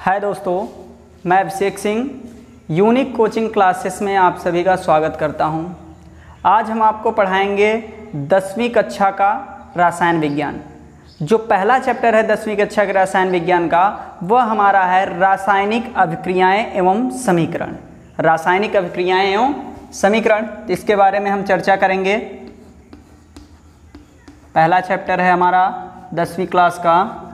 हाय दोस्तों, मैं Abhishek Singh unique coaching classes में आप सभी का स्वागत करता हूं। आज हम आपको पढ़ाएंगे 10वीं कक्षा का रसायन विज्ञान। जो पहला चैप्टर है 10वीं कक्षा के रसायन विज्ञान का, वह हमारा है रासायनिक अभिक्रियाएं एवं समीकरण। रासायनिक अभिक्रियाएं एवं समीकरण, इसके बारे में हम चर्चा करेंगे। पहला चैप्टर है हमारा 10वीं क्लास का।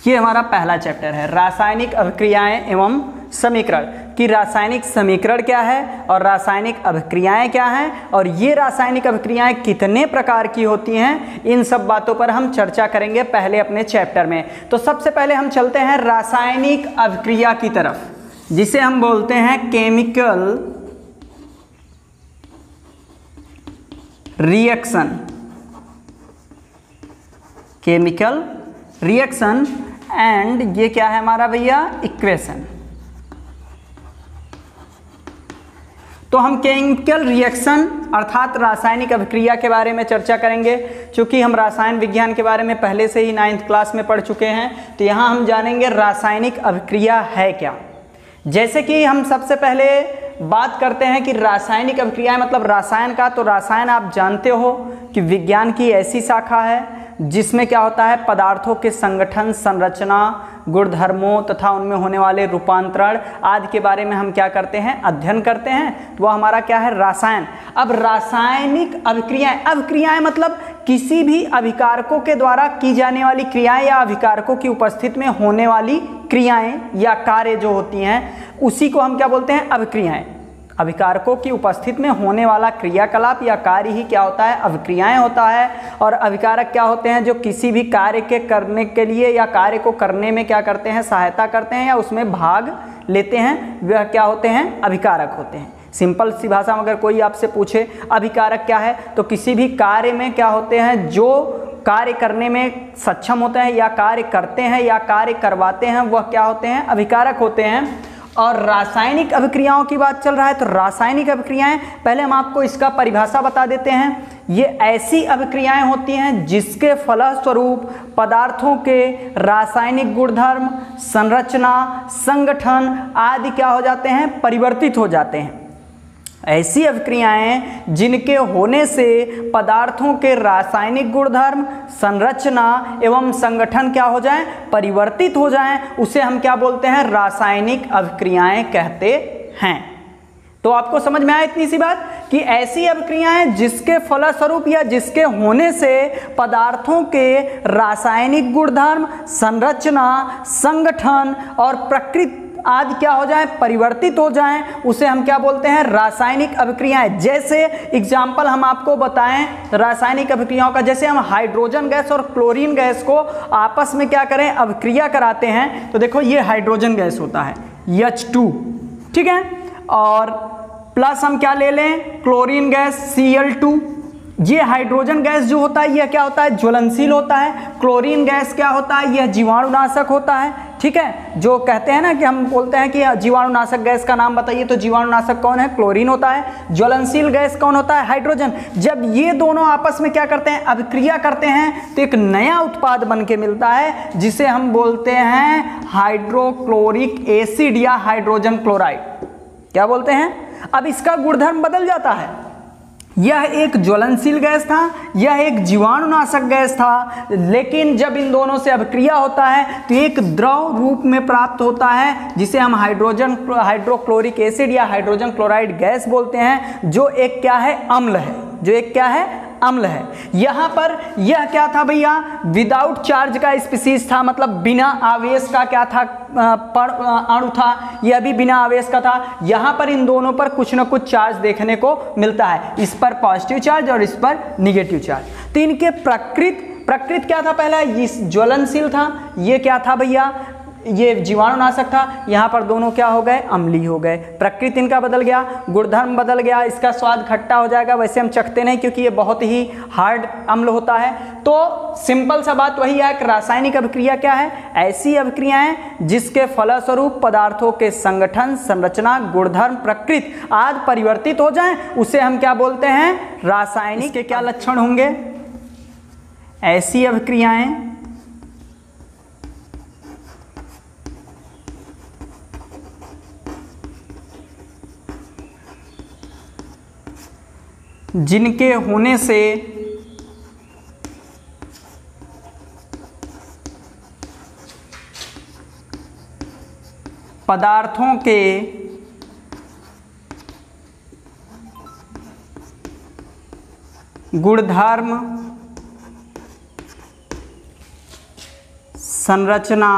ये हमारा पहला चैप्टर है रासायनिक अभिक्रियाएं एवं समीकरण कि रासायनिक समीकरण क्या है और रासायनिक अभिक्रियाएं क्या हैं और ये रासायनिक अभिक्रियाएं कितने प्रकार की होती हैं, इन सब बातों पर हम चर्चा करेंगे पहले अपने चैप्टर में। तो सबसे पहले हम चलते हैं रासायनिक अभिक्रिया की तरफ, जिसे हम बोलते हैं chemical reaction. Chemical reaction and ये क्या है हमारा भैया, इक्वेशन। तो हम केमिकल रिएक्शन अर्थात रासायनिक अभिक्रिया के बारे में चर्चा करेंगे। चूंकि हम रसायन विज्ञान के बारे में पहले से ही 9th क्लास में पढ़ चुके हैं, तो यहाँ हम जानेंगे रासायनिक अभिक्रिया है क्या। जैसे कि हम सबसे पहले बात करते हैं कि रासायनिक अभिक्रियाएं मतलब रसायन का, तो रसायन आप जानते हो कि विज्ञान की ऐसी शाखा है जिसमें क्या होता है, पदार्थों के संगठन, संरचना, गुणधर्मों तथा उनमें होने वाले रूपांतरण आदि के बारे में हम क्या करते हैं, अध्ययन करते हैं। तो वह हमारा क्या है, रसायन। अब रासायनिक अभिक्रियाएं, अभिक्रियाएं मतलब किसी भी अभिकारकों के द्वारा की जाने वाली क्रियाएं या अभिकारकों की उपस्थिति में होने वाली क्रियाएं या कार्य जो होती हैं, उसी को हम क्या बोलते हैं, अभिक्रियाएं। अभिकारकों की उपस्थिति में होने वाला क्रियाकलाप या कार्य ही क्या होता है, अभिक्रियाएं होता है। और अभिकारक क्या होते हैं, जो किसी भी कार्य के करने के लिए या कार्य को करने में क्या करते हैं, सहायता करते हैं या उसमें भाग लेते हैं, वह क्या होते हैं, अभिकारक होते हैं। सिंपल सी भाषा में अगर कोई आपसे पूछे अभिकारक क्या है, तो किसी भी कार्य में क्या होते हैं, जो कार्य करने में सक्षम होते हैं या कार्य करते हैं या कार्य करवाते हैं, वह क्या होते हैं, अभिकारक होते हैं। और रासायनिक अभिक्रियाओं की बात चल रहा है, तो रासायनिक अभिक्रियाएं, पहले हम आपको इसका परिभाषा बता देते हैं। ये ऐसी अभिक्रियाएं होती हैं जिसके फलस्वरूप पदार्थों के रासायनिक गुणधर्म, संरचना, संगठन आदि क्या हो जाते हैं, परिवर्तित हो जाते हैं। ऐसी अभिक्रियाएं जिनके होने से पदार्थों के रासायनिक गुणधर्म, संरचना एवं संगठन क्या हो जाएं, परिवर्तित हो जाएं, उसे हम क्या बोलते हैं, रासायनिक अभिक्रियाएं कहते हैं। तो आपको समझ में आया इतनी सी बात कि ऐसी अभिक्रियाएं जिसके फलस्वरूप या जिसके होने से पदार्थों के रासायनिक गुणधर्म, संरचना, संगठन और प्रकृति आदि क्या हो जाए, परिवर्तित हो जाएं, उसे हम क्या बोलते हैं, रासायनिक अभिक्रियाएं। जैसे एग्जाम्पल हम आपको बताएं रासायनिक अभिक्रियाओं का, जैसे हम हाइड्रोजन गैस और क्लोरीन गैस को आपस में क्या करें, अभिक्रिया कराते हैं। तो देखो ये हाइड्रोजन गैस होता है H2, ठीक है, और प्लस हम क्या ले लें, क्लोरीन गैस Cl2। ये हाइड्रोजन गैस जो होता है, यह क्या होता है, ज्वलनशील होता है। क्लोरीन गैस क्या होता है, यह जीवाणुनाशक होता है, ठीक है। जो कहते हैं ना कि हम बोलते हैं कि जीवाणुनाशक गैस का नाम बताइए, तो जीवाणुनाशक कौन है, क्लोरीन होता है। ज्वलनशील गैस कौन होता है, हाइड्रोजन। जब ये दोनों आपस में क्या करते हैं, अभिक्रिया करते हैं, तो एक नया उत्पाद बन के मिलता है जिसे हम बोलते हैं हाइड्रोक्लोरिक एसिड या हाइड्रोजन क्लोराइड। क्या बोलते हैं। अब इसका गुणधर्म बदल जाता है। यह एक ज्वलनशील गैस था, यह एक जीवाणुनाशक गैस था, लेकिन जब इन दोनों से अभिक्रिया होता है तो एक द्रव रूप में प्राप्त होता है जिसे हम हाइड्रोक्लोरिक एसिड या हाइड्रोजन क्लोराइड गैस बोलते हैं, जो एक क्या है, अम्ल है, जो एक क्या है, अम्ल है। यहाँ पर यह क्या था भैया, विदाउट चार्ज का स्पीसीज था, मतलब बिना आवेश का क्या था, अणु था। यह भी बिना आवेश का था। यहाँ पर इन दोनों पर कुछ न कुछ चार्ज देखने को मिलता है, इस पर पॉजिटिव चार्ज और इस पर निगेटिव चार्ज। तो इनके प्रकृति क्या था, पहला ये ज्वलनशील था, ये क्या था भैया, ये जीवाणुनाशक था, यहाँ पर दोनों क्या हो गए, अम्लीय हो गए। प्रकृति इनका बदल गया, गुणधर्म बदल गया, इसका स्वाद खट्टा हो जाएगा, वैसे हम चखते नहीं क्योंकि ये बहुत ही हार्ड अम्ल होता है। तो सिंपल सा बात वही है कि रासायनिक अभिक्रिया क्या है, ऐसी अभिक्रियाएं जिसके फलस्वरूप पदार्थों के संगठन, संरचना, गुणधर्म, प्रकृति आदि परिवर्तित हो जाएं, उसे हम क्या बोलते हैं, रासायनिक। के क्या लक्षण होंगे, ऐसी अभिक्रियाएं जिनके होने से पदार्थों के गुणधर्म, संरचना,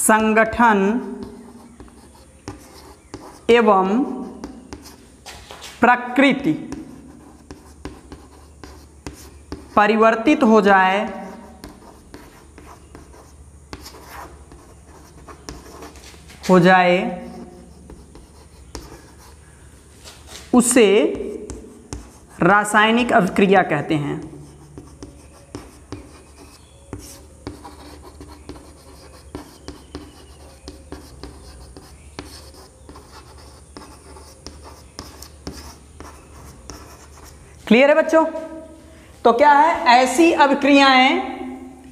संगठन एवं प्रकृति परिवर्तित हो जाए, उसे रासायनिक अभिक्रिया कहते हैं। क्लियर है बच्चों? तो क्या है,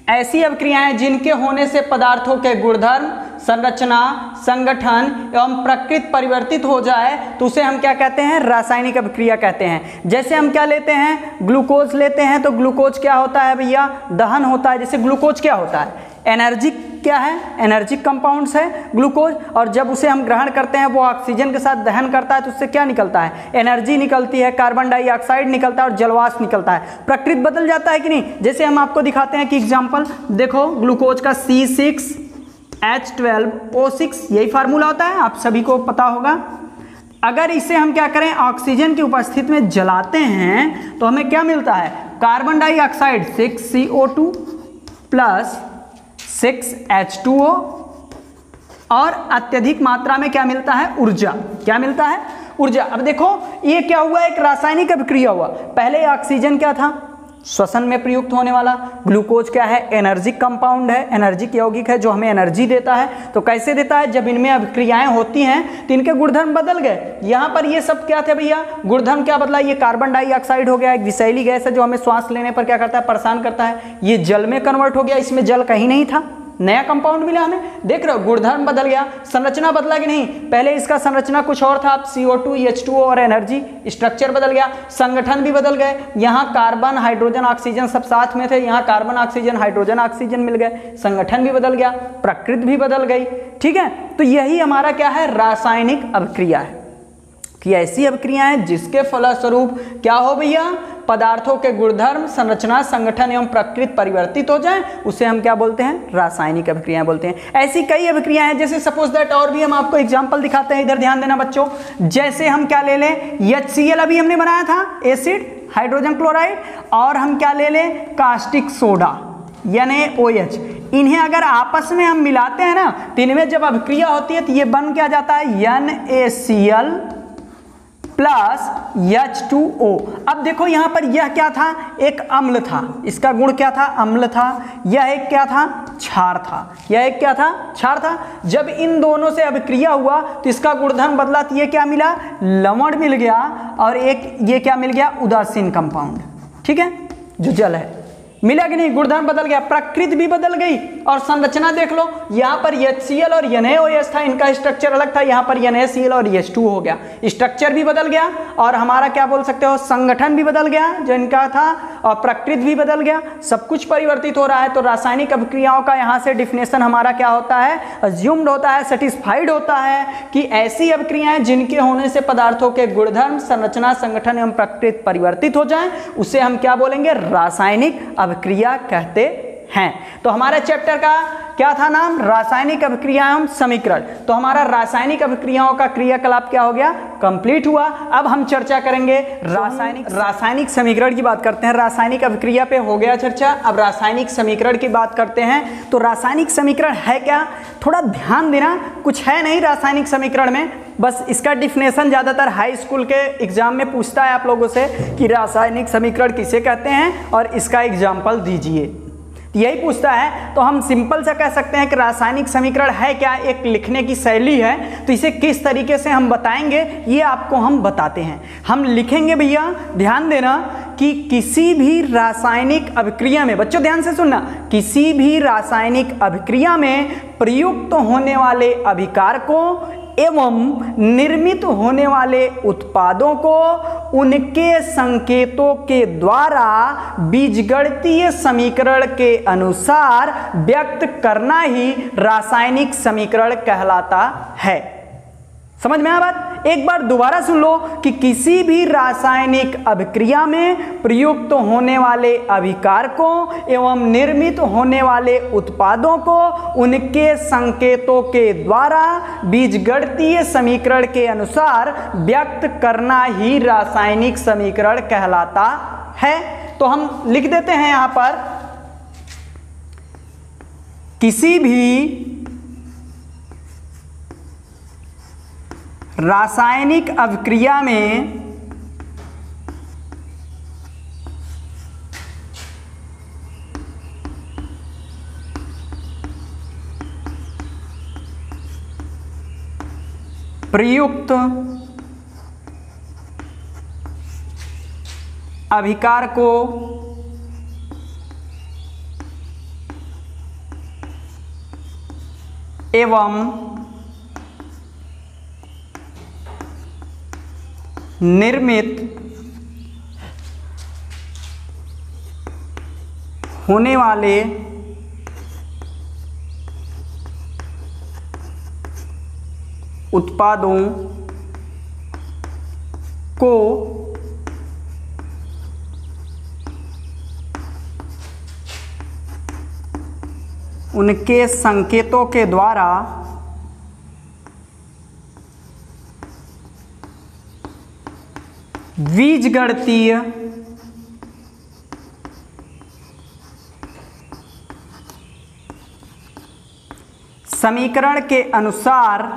ऐसी अभिक्रियाएं जिनके होने से पदार्थों के गुणधर्म, संरचना, संगठन एवं प्रकृति परिवर्तित हो जाए, तो उसे हम क्या कहते हैं, रासायनिक अभिक्रिया कहते हैं। जैसे हम क्या लेते हैं, ग्लूकोज लेते हैं, तो ग्लूकोज क्या होता है भैया, दहन होता है। जैसे ग्लूकोज क्या होता है, एनर्जी क्या है, एनर्जिक कंपाउंड्स है ग्लूकोज, और जब उसे हम ग्रहण करते हैं वो ऑक्सीजन के साथ दहन करता है तो उससे क्या निकलता है, एनर्जी निकलती है, कार्बन डाइऑक्साइड निकलता है और जलवाष्प निकलता है। प्रकृति बदल जाता है कि नहीं। जैसे हम आपको दिखाते हैं कि एग्जाम्पल देखो, ग्लूकोज का C6H12O6 यही फार्मूला होता है, आप सभी को पता होगा। अगर इसे हम क्या करें, ऑक्सीजन की उपस्थिति में जलाते हैं तो हमें क्या मिलता है, carbon dioxide 6CO2 plus 6H2O, और अत्यधिक मात्रा में क्या मिलता है, ऊर्जा। क्या मिलता है, ऊर्जा। अब देखो ये क्या हुआ, एक रासायनिक अभिक्रिया हुआ। पहले ऑक्सीजन क्या था, श्वसन में प्रयुक्त होने वाला। ग्लूकोज क्या है, एनर्जिक कंपाउंड है, एनर्जिक यौगिक है जो हमें एनर्जी देता है। तो कैसे देता है, जब इनमें अभिक्रियाएं होती हैं तो इनके गुणधर्म बदल गए। यहाँ पर ये सब क्या थे भैया, गुणधर्म क्या बदला, ये कार्बन डाइऑक्साइड हो गया, एक विषैली गैस है जो हमें श्वास लेने पर क्या करता है, परेशान करता है। ये जल में कन्वर्ट हो गया, इसमें जल कहीं नहीं था, नया कंपाउंड मिला हमें। देख रहे हो, गुणधर्म बदल गया, संरचना बदला कि नहीं, पहले इसका संरचना कुछ और था, CO2 H2O और एनर्जी, स्ट्रक्चर बदल गया। संगठन भी बदल गए, यहाँ कार्बन हाइड्रोजन ऑक्सीजन सब साथ में थे, यहाँ कार्बन ऑक्सीजन हाइड्रोजन ऑक्सीजन मिल गए, संगठन भी बदल गया, प्रकृति भी बदल गई। ठीक है, तो यही हमारा क्या है, रासायनिक अभिक्रिया है कि ऐसी अभिक्रियाएं जिसके फलस्वरूप क्या हो भैया, पदार्थों के गुणधर्म, संरचना, संगठन एवं प्रकृति परिवर्तित हो जाए, उसे हम क्या बोलते हैं, रासायनिक अभिक्रियाएं बोलते हैं। ऐसी कई अभिक्रियाएं हैं, जैसे सपोज दैट, और भी हम आपको एग्जांपल दिखाते हैं, इधर ध्यान देना बच्चों। जैसे हम क्या ले लें, HCl अभी हमने बनाया था, एसिड हाइड्रोजन क्लोराइड, और हम क्या ले लें, कास्टिक सोडा NaOH। इन्हें अगर आपस में हम मिलाते हैं ना, तो इनमें जब अभिक्रिया होती है तो ये बन क्या जाता है, NaCl प्लस H2O। अब देखो यहाँ पर यह क्या था, एक अम्ल था, इसका गुण क्या था, अम्ल था। यह एक क्या था, क्षार था। यह एक क्या था, क्षार था। जब इन दोनों से अभिक्रिया हुआ तो इसका गुणधर्म बदला, तो ये क्या मिला, लवण मिल गया, और एक ये क्या मिल गया, उदासीन कंपाउंड। ठीक है, जो जल है, मिला कि नहीं, गुणधर्म बदल गया, प्रकृति भी बदल गई। और संरचना देख लो, यहाँ पर HCl और NaOH था, इनका स्ट्रक्चर अलग था, यहाँ पर NaCl और H2 हो गया, स्ट्रक्चर भी बदल गया। और हमारा क्या बोल सकते हो, संगठन भी बदल गया जो इनका था, और प्रकृति भी बदल गया, सब कुछ परिवर्तित हो रहा है। तो रासायनिक अभिक्रियाओं का यहाँ से डिफिनेशन हमारा क्या होता है, अज्यूम्ड होता है, सेटिस्फाइड होता है कि ऐसी अभिक्रियाएं जिनके होने से पदार्थों के गुणधर्म, संरचना, संगठन एवं प्रकृति परिवर्तित हो जाए, उसे हम क्या बोलेंगे, रासायनिक अभिक्रिया कहते हैं। तो हमारे चैप्टर का क्या था नाम? रासायनिक अभिक्रिया एवं समीकरण। तो हमारा रासायनिक अभिक्रियाओं का क्रियाकलाप क्या हो गया? कंप्लीट हुआ। अब हम चर्चा करेंगे रासायनिक समीकरण की बात करते हैं। रासायनिक अभिक्रिया पे हो गया चर्चा, अब रासायनिक समीकरण की बात करते हैं। तो रासायनिक समीकरण है क्या? थोड़ा ध्यान देना, कुछ है नहीं रासायनिक समीकरण में, बस इसका डिफिनेशन ज़्यादातर हाई स्कूल के एग्जाम में पूछता है आप लोगों से कि रासायनिक समीकरण किसे कहते हैं और इसका एग्जाम्पल दीजिए, यही पूछता है। तो हम सिंपल सा कह सकते हैं कि रासायनिक समीकरण है क्या, एक लिखने की शैली है। तो इसे किस तरीके से हम बताएंगे ये आपको हम बताते हैं। हम लिखेंगे भैया, ध्यान देना कि किसी भी रासायनिक अभिक्रिया में, बच्चों ध्यान से सुनना, किसी भी रासायनिक अभिक्रिया में प्रयुक्त होने वाले अभिकारकों एवं निर्मित होने वाले उत्पादों को उनके संकेतों के द्वारा बीजगणितीय समीकरण के अनुसार व्यक्त करना ही रासायनिक समीकरण कहलाता है। समझ में आया बात? एक बार दोबारा सुन लो कि किसी भी रासायनिक अभिक्रिया में प्रयुक्त होने वाले अभिकारकों एवं निर्मित होने वाले उत्पादों को उनके संकेतों के द्वारा बीजगणितीय समीकरण के अनुसार व्यक्त करना ही रासायनिक समीकरण कहलाता है। तो हम लिख देते हैं यहां पर, किसी भी रासायनिक अभिक्रिया में प्रयुक्त अभिकार को एवं निर्मित होने वाले उत्पादों को उनके संकेतों के द्वारा बीजगणितीय समीकरण के अनुसार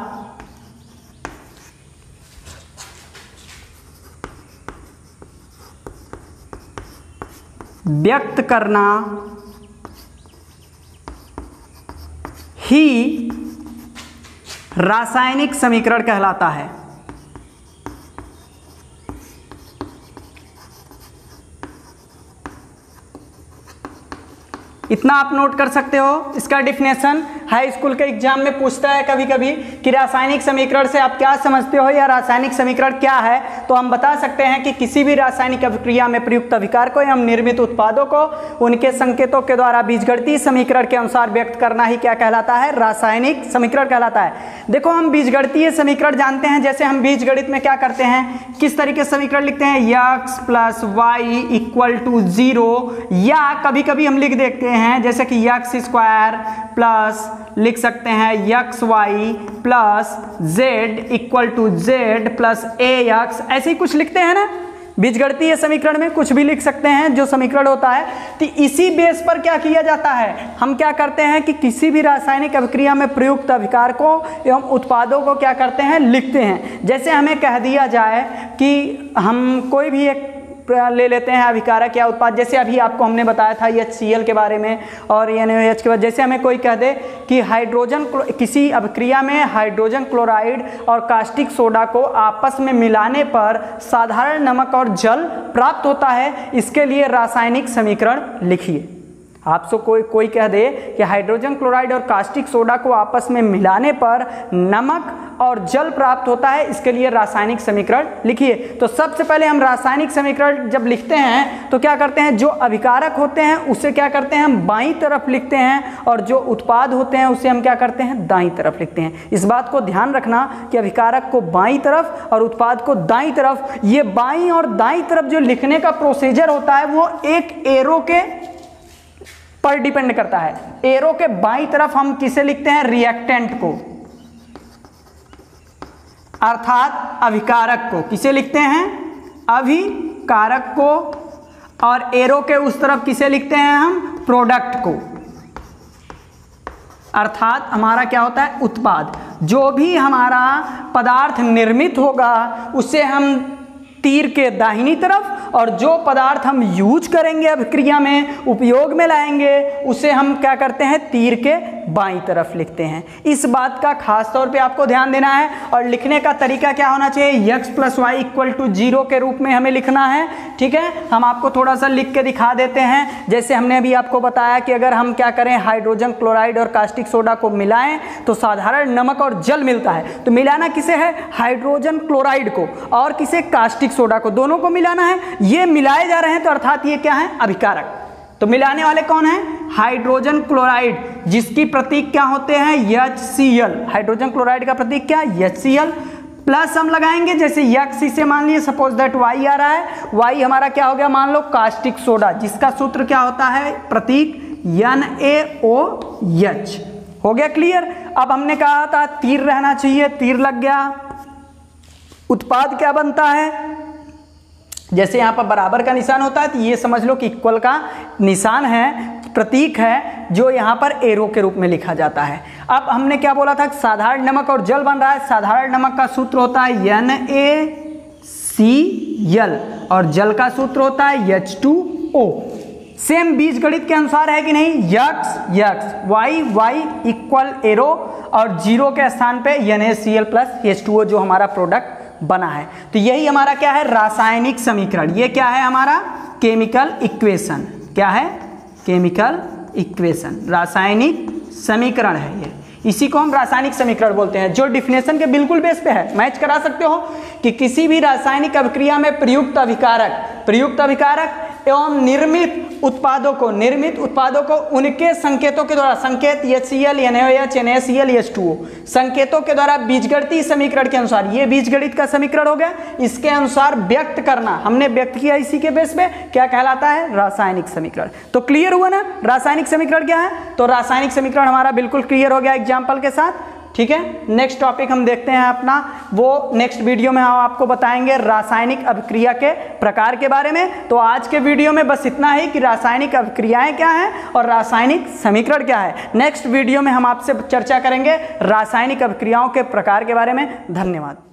व्यक्त करना ही रासायनिक समीकरण कहलाता है। इतना आप नोट कर सकते हो। इसका डिफिनेशन हाई स्कूल के एग्जाम में पूछता है कभी कभी कि रासायनिक समीकरण से आप क्या समझते हो या रासायनिक समीकरण क्या है। तो हम बता सकते हैं कि किसी भी रासायनिक अभिक्रिया में प्रयुक्त अभिकार को एवं निर्मित उत्पादों को उनके संकेतों के द्वारा बीजगणितीय समीकरण के अनुसार व्यक्त करना ही क्या कहलाता है? रासायनिक समीकरण कहलाता है। देखो हम बीजगणितीय समीकरण जानते हैं, जैसे हम बीजगणित में क्या करते हैं, किस तरीके से समीकरण लिखते हैं, x + y = 0, या कभी कभी हम लिख देते हैं जैसे कि x² प्लस लिख सकते हैं xy plus z = z plus ax, ऐसे ही कुछ लिखते हैं ना। बीजगणितीय समीकरण में कुछ भी लिख सकते हैं जो समीकरण होता है। तो इसी बेस पर क्या किया जाता है, हम क्या करते हैं कि किसी भी रासायनिक अभिक्रिया में प्रयुक्त अभिकारकों एवं उत्पादों को क्या करते हैं, लिखते हैं। जैसे हमें कह दिया जाए कि हम कोई भी एक ले लेते हैं अभिकारक या उत्पाद, जैसे अभी आपको हमने बताया था HCl के बारे में और NaOH के बाद, जैसे हमें कोई कह दे कि हाइड्रोजन, किसी अभिक्रिया में हाइड्रोजन क्लोराइड और कास्टिक सोडा को आपस में मिलाने पर साधारण नमक और जल प्राप्त होता है, इसके लिए रासायनिक समीकरण लिखिए। आपसे कोई कह दे कि हाइड्रोजन क्लोराइड और कास्टिक सोडा को आपस में मिलाने पर नमक और जल प्राप्त होता है, इसके लिए रासायनिक समीकरण लिखिए। तो सबसे पहले हम रासायनिक समीकरण जब लिखते हैं तो क्या करते हैं, जो अभिकारक होते हैं उसे क्या करते हैं, हम बाईं तरफ लिखते हैं, और जो उत्पाद होते हैं उसे हम क्या करते हैं, दाईं तरफ लिखते हैं। इस बात को ध्यान रखना कि अभिकारक को बाईं तरफ और उत्पाद को दाईं तरफ, ये बाईं और दाईं तरफ जो लिखने का प्रोसीजर होता है वो एक एरो के पर डिपेंड करता है। एरो के बाईं तरफ हम किसे लिखते हैं? रिएक्टेंट को, अर्थात अभिकारक को। किसे लिखते हैं? अभिकारक को। और एरो के उस तरफ किसे लिखते हैं हम? प्रोडक्ट को, अर्थात हमारा क्या होता है? उत्पाद। जो भी हमारा पदार्थ निर्मित होगा उसे हम तीर के दाहिनी तरफ, और जो पदार्थ हम यूज करेंगे अभिक्रिया में, उपयोग में लाएंगे, उसे हम क्या करते हैं? तीर के बाईं तरफ लिखते हैं। इस बात का खास तौर पे आपको ध्यान देना है। और लिखने का तरीका क्या होना चाहिए? x + y = 0 के रूप में हमें लिखना है। ठीक है, हम आपको थोड़ा सा लिख के दिखा देते हैं। जैसे हमने अभी आपको बताया कि अगर हम क्या करें, हाइड्रोजन क्लोराइड और कास्टिक सोडा को मिलाएं तो साधारण नमक और जल मिलता है। तो मिलाना किसे है? हाइड्रोजन क्लोराइड को। और किसे? कास्टिक सोडा को। दोनों को मिलाना है। ये मिलाए जा रहे हैं तो अर्थात ये क्या है? अभिकारक। तो मिलाने वाले कौन है? हाइड्रोजन क्लोराइड, जिसकी प्रतीक क्या होते हैं? HCl। हाइड्रोजन क्लोराइड का प्रतीक क्या? HCl। प्लस हम लगाएंगे, जैसे यक्स इसे मान लिए, सपोज दैट y आ रहा है, y हमारा क्या हो गया? मान लो कास्टिक सोडा, जिसका सूत्र क्या होता है? प्रतीक NaOH। हो गया क्लियर? अब हमने कहा था तीर रहना चाहिए, तीर लग गया। उत्पाद क्या बनता है? जैसे यहाँ पर बराबर का निशान होता है तो ये समझ लो कि इक्वल का निशान है, प्रतीक है, जो यहाँ पर एरो के रूप में लिखा जाता है। अब हमने क्या बोला था? साधारण नमक और जल बन रहा है। साधारण नमक का सूत्र होता है NaCl और जल का सूत्र होता है H2O। सेम बीजगणित के अनुसार है कि नहीं? X X, Y Y, equal arrow, और जीरो के स्थान पे NaCl + H2O जो हमारा प्रोडक्ट बना है। तो यही हमारा क्या है? रासायनिक समीकरण। ये क्या है? हमारा केमिकल इक्वेशन। क्या है? केमिकल इक्वेशन, रासायनिक समीकरण है ये। इसी को हम रासायनिक समीकरण बोलते हैं, जो डिफिनेशन के बिल्कुल बेस पे है। मैच करा सकते हो कि किसी भी रासायनिक अभिक्रिया में प्रयुक्त अभिकारक एवं निर्मित उत्पादों को उनके संकेतों के द्वारा, संकेत HCl, NaOH, NaCl, H2O, संकेतों के द्वारा बीजगणितीय समीकरण के अनुसार, ये बीजगणित का समीकरण हो गया, इसके अनुसार व्यक्त करना, हमने व्यक्त किया, इसी के बेस पे क्या कहलाता है? रासायनिक समीकरण। तो क्लियर हुआ ना रासायनिक समीकरण क्या है? तो रासायनिक समीकरण हमारा बिल्कुल क्लियर हो गया एग्जाम्पल के साथ। ठीक है, नेक्स्ट टॉपिक हम देखते हैं अपना, वो नेक्स्ट वीडियो में हम आपको बताएंगे रासायनिक अभिक्रिया के प्रकार के बारे में। तो आज के वीडियो में बस इतना ही कि रासायनिक अभिक्रियाएं क्या हैं और रासायनिक समीकरण क्या है। नेक्स्ट वीडियो में हम आपसे चर्चा करेंगे रासायनिक अभिक्रियाओं के प्रकार के बारे में। धन्यवाद।